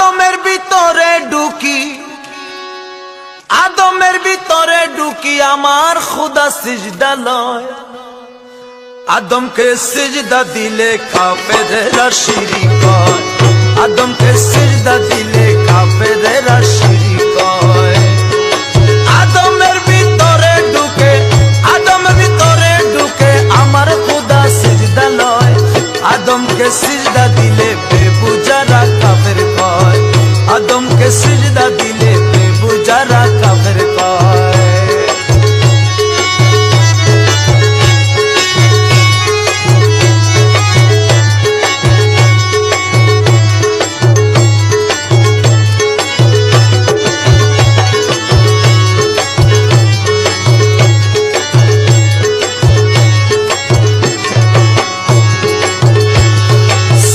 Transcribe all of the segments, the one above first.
আদমের ভিতরে ঢুকি, আদমের ভিতরে ঢুকি আমার খুদা সিজদা লয়। আদমকে সিজদা দিলে কাফেরেরা শিরিক হয়, আদমকে সিজদা দিলে কাফেরেরা শিরিক হয়। আদমের ভিতরে ঢুকে, আদমের ভিতরে ঢুকে আমার খুদা সিজদা লয়। আদমকে সিজদা দিলে বেবুজারা কাফের হয়, আদমকে সিজদা দিলে বেবুজারা কাফের হয়।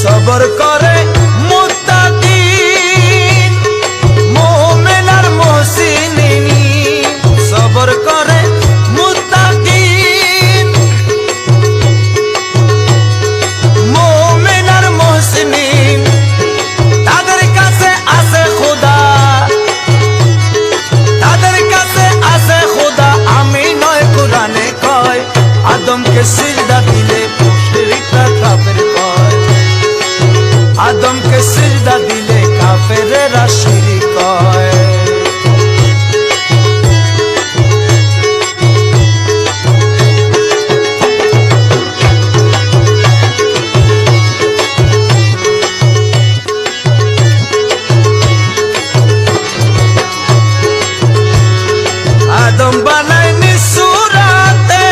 সবর করে মুত্তাকিন মুমিন আর মুহসিনিন, সবর করে মুত্তাকিন মুমিন আর মুহসিনিন, তাদের কাছে আছে খোদা, তাদের কাছে আছে খোদা। আমি নয় কোরআনে কয় আদমকে সিজদা দিলে মুশরিকরা কাফের হয়, আদমকে সিজদা দিলে কাফেরেরা শিরিক হয়। আদম বানায়নি সূরাতে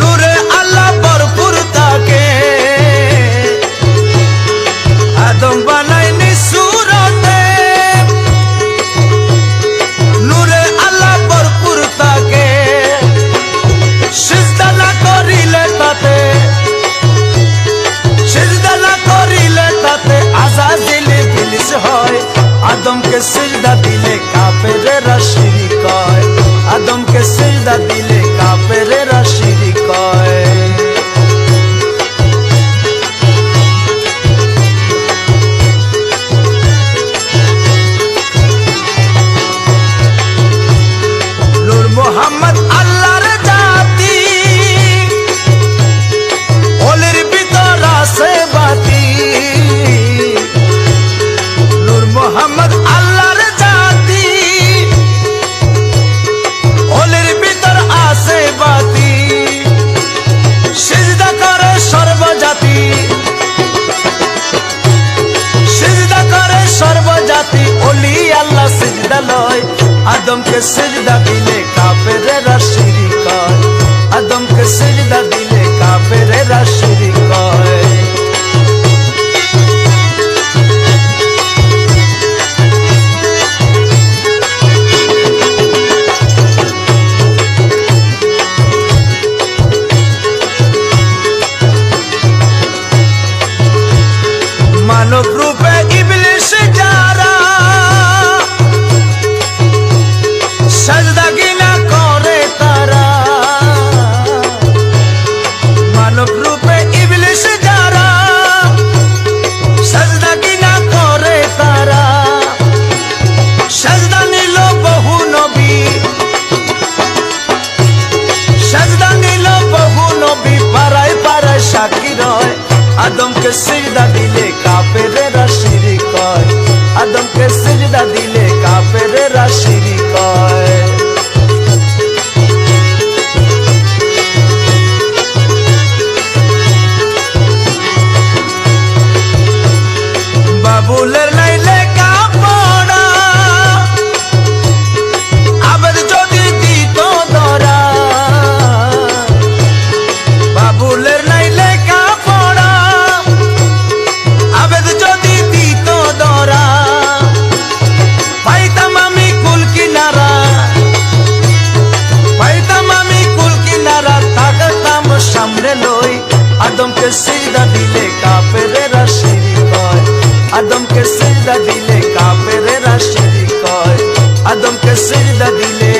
নূরে আল্লাহ ভরপুর থাকে, আদম বানায়নি সূরাতে নূরে আল্লাহ ভরপুর থাকে। সিজদা না করিলে তাতে, সিজদা না করিলে তাতে আযাজিল ইবলিস হয়। আদমকে সিজদা দিলে কাফেরেরা শিরিক হয়, আদমকে সিজদা দিলে কাফেরেরা শিরিক হয়। নূর মুহাম্মদ আল্লাহর জাতি, ওলির ভিতর আছে বাতি। নূর মুহাম্মদ আল্লাহর জাতি, ওলির ভিতর আছে বাতি। সিজদা করে সর্বজাতি, সিজদা করে সর্বজাতি, ওলি আল্লাহ সিজদা লয়। আদমকে সিজদা দিলে কাফেরেরা শিরিক হয়, আদমকে সিজদা দিলে কাফেরেরা শিরিক হয়। মানব রূপে ইবলিস যারা সাজদা গিনা করে তারা, মানব রূপে ইবলিস যারা সাজদা গিনা করে তারা। সাজদা নিল বহু নবী, সাজদা নিল বহু নবী, পাড়ায় পাড়ায় সাক্ষী রয়। আদমকে সিজদা দিলে কাফেরেরা শিরিক হয়, আদমকে সিজদা দিলে কাফেরেরা শিরিক হয়। বাবুলের নাই লেখা পড়া, আবার যদি দিত ধরা। বাবুলের নাই লেখা পড়া, আবেদ যদি দিত ধরা। পাইতাম আমি কুল কিনারা, পাইতাম আমি কুল কিনারা, থাকতাম সামনে লই। আদমকে সিজদা দিলে কাফেরেরা শিরিক হয়, আদমকে সিজদা দিলে কাফেরেরা শিরিক হয়, আদমকে সিজদা দিলে